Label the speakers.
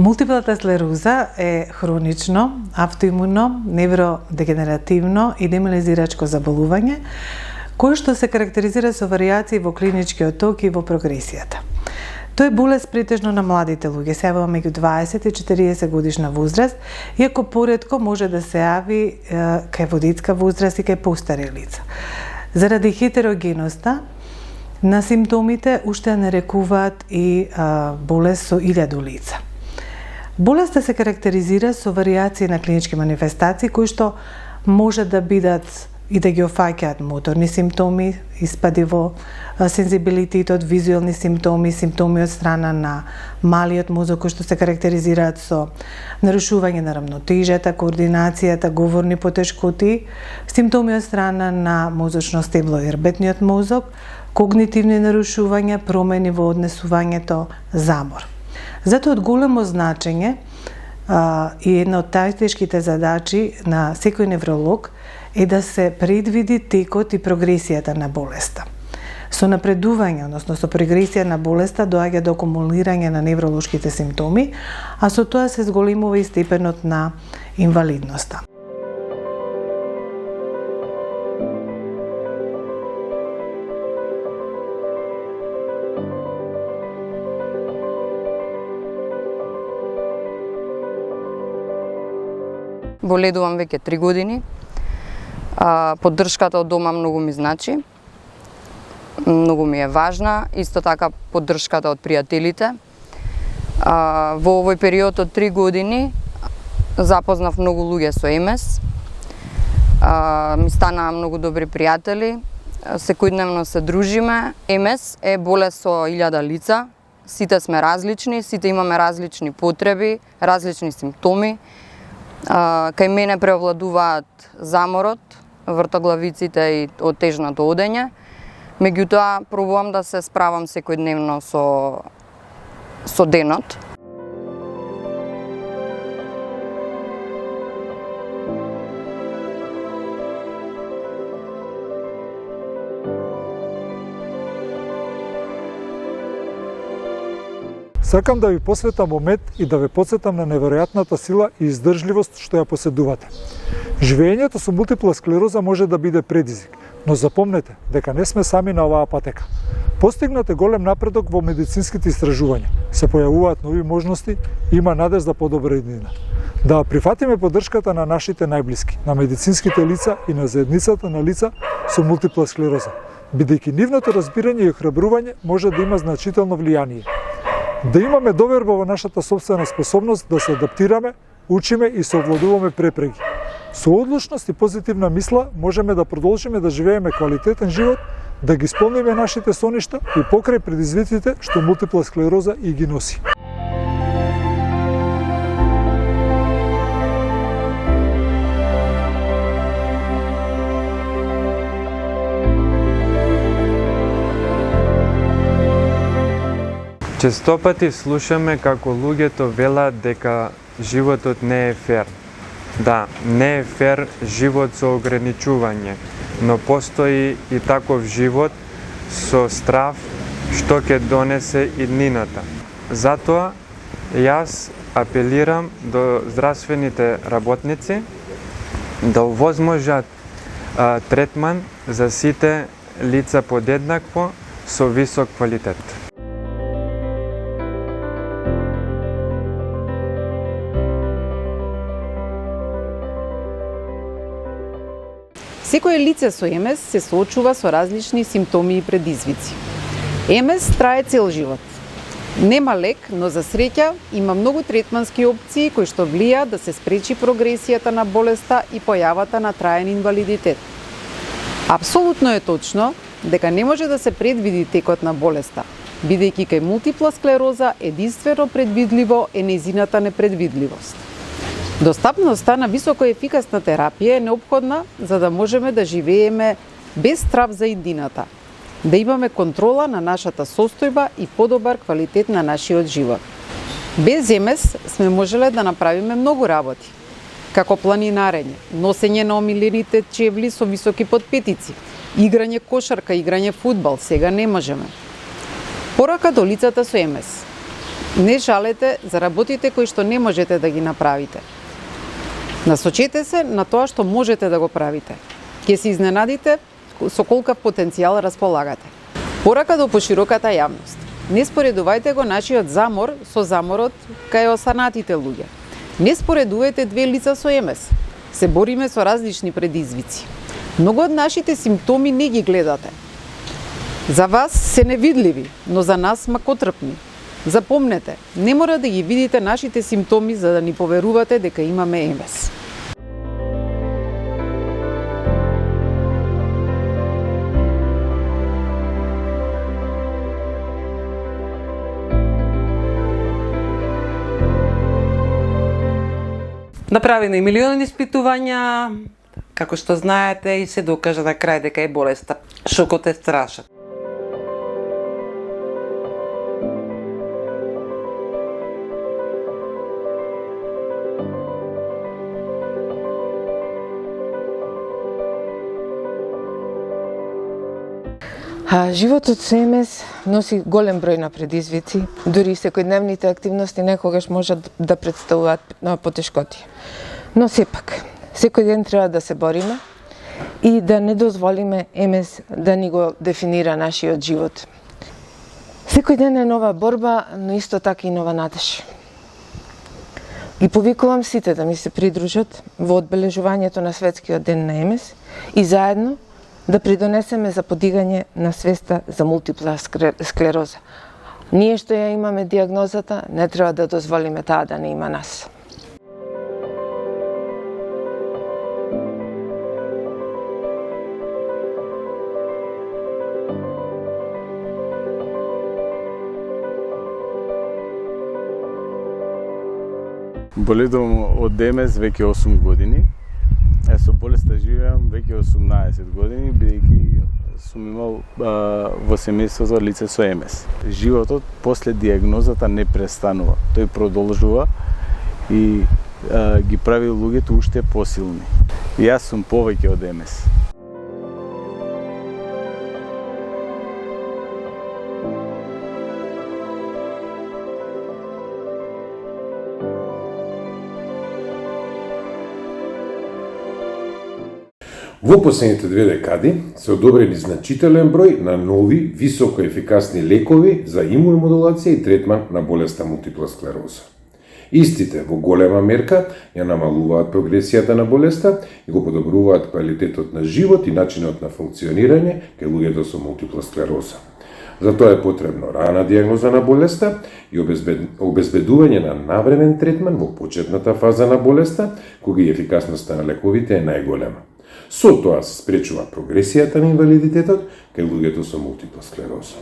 Speaker 1: Мултиплата склероза е хронично, автоимуно, невродегенеративно и демилизирачко заболување, кое што се карактеризира со варијации во клиничкиот ток и во прогресијата. Тој е болест претежно на младите луѓе, се јавува меѓу 20 и 40 годишна возраст, иако поретко може да се јави кај во детска возраст и кај постари лица. Заради хетерогеноста на симптомите уште нарекуваат и болест со 1000 лица. Болеста се карактеризира со варијации на клинички манифестации кои што може да бидат и да ги офаќаат моторни симптоми, испади во сензибилитетот, визуелни симптоми, симптоми од страна на малиот мозок кои што се карактеризираат со нарушување на рамнотежата, координацијата, говорни потешкоти, симптоми од страна на мозочно стебло и рбетниот мозок, когнитивни нарушувања, промени во однесувањето, замор. Затоа од големо значење и една од најтешките задачи на секој невролог е да се предвиди текот и прогресијата на болеста. Со напредување, односно со прогресија на болеста, доаѓа до акумулирање на невролошките симптоми, а со тоа се зголемува и степенот на инвалидноста.
Speaker 2: Боледувам веќе 3 години. Поддршката од дома многу ми значи. Многу ми е важна. Исто така поддршката од пријателите. Во овој период од 3 години запознав многу луѓе со МС. Ми станаа многу добри пријатели. Секојдневно се дружиме. МС е болест со 1000 лица. Сите сме различни, сите имаме различни потреби, различни симптоми. Кај мене преовладуваат заморот, вртоглавиците и отежното одење. Меѓутоа, пробувам да се справам секојдневно со денот.
Speaker 3: Сакам да ви посветам момент и да ве потсетам на неверојатната сила и издржливост што ја поседувате. Живеењето со мултипла склероза може да биде предизвик, но запомнете дека не сме сами на оваа патека. Постигнате голем напредок во медицинските истражувања, се појавуваат нови можности и има надеж за подобра иднина. Да прифатиме поддршката на нашите најблиски, на медицинските лица и на заедницата на лица со мултипла склероза, бидејќи нивното разбирање и охрабрување може да има значително влијание. Да имаме доверба во нашата сопствена способност да се адаптираме, учиме и се овладуваме препреки. Со одлучност и позитивна мисла можеме да продолжиме да живееме квалитетен живот, да ги исполниме нашите соништа и покрај предизвиците што мултипла склероза и ги носи.
Speaker 4: Често пати слушаме како луѓето велат дека животот не е фер. Да, не е фер живот со ограничување, но постои и таков живот со страв што ќе донесе иднината. Затоа јас апелирам до здравствените работници да овозможат третман за сите лица подеднакво со висок квалитет.
Speaker 5: Секое лице со МС се соочува со различни симптоми и предизвици. МС трае цел живот. Нема лек, но за среќа има многу третмански опции кои што влијаат да се спречи прогресијата на болеста и појавата на траен инвалидитет. Апсолутно е точно дека не може да се предвиди текот на болеста, бидејќи кај мултипла склероза единствено предвидливо е нејзината непредвидливост. Достапноста на високо ефикасна терапија е неопходна за да можеме да живееме без страв за иднината, да имаме контрола на нашата состојба и подобар квалитет на нашиот живот. Без МС сме можеле да направиме многу работи, како планинарење, носење на омилените чевли со високи подпетици, играње кошарка, играње фудбал, сега не можеме. Порака до лицата со МС. Не жалете за работите кои што не можете да ги направите. Насочете се на тоа што можете да го правите. Ќе се изненадите со колкав потенцијал располагате. Порака до пошироката јавност. Не споредувајте го нашиот замор со заморот кај останатите луѓе. Не споредувајте две лица со ЕМС. Се бориме со различни предизвици. Многу од нашите симптоми не ги гледате. За вас се невидливи, но за нас макотрпни. Запомнете, не мора да ги видите нашите симптоми за да ни поверувате дека имаме ЕМС.
Speaker 6: Направени милиони испитувања, како што знаете, и се докажа на крај дека е болеста. Шокот е страшен.
Speaker 7: Животот со ЕМС носи голем број на предизвици, дури и секојдневните активности некогаш можат да представуваат потешкоти. Но сепак, секој ден треба да се бориме и да не дозволиме ЕМС да ни го дефинира нашиот живот. Секој ден е нова борба, но исто така и нова надеж. Ги повикувам сите да ми се придружат во одбележувањето на Светскиот ден на ЕМС и заедно да придонесеме за подигање на свеста за мултипла склероза. Ние што ја имаме диагнозата, не треба да дозволиме таа да не има нас.
Speaker 8: Боледувам од ЕМС веќе 8 години. Со болеста живеам веќе 18 години, бидејќи сум имал во семејството лице со ЕМС. Животот после диагнозата не престанува, тој продолжува и ги прави луѓето уште посилни. Јас сум повеќе од ЕМС.
Speaker 9: Во последните 2 декади се одобрени значителен број на нови, високо ефикасни лекови за имуномодулација и третман на болеста мултипла склероза. Истите во голема мерка ја намалуваат прогресијата на болеста и го подобруваат квалитетот на живот и начинот на функционирање кај луѓето со мултипла склероза. Затоа е потребно рана диагноза на болеста и обезбедување на навремен третман во почетната фаза на болеста, кога и ефикасноста на лековите е најголема. Со тоа се спречува прогресијата на инвалидитетот кај луѓето со мултипла склероза.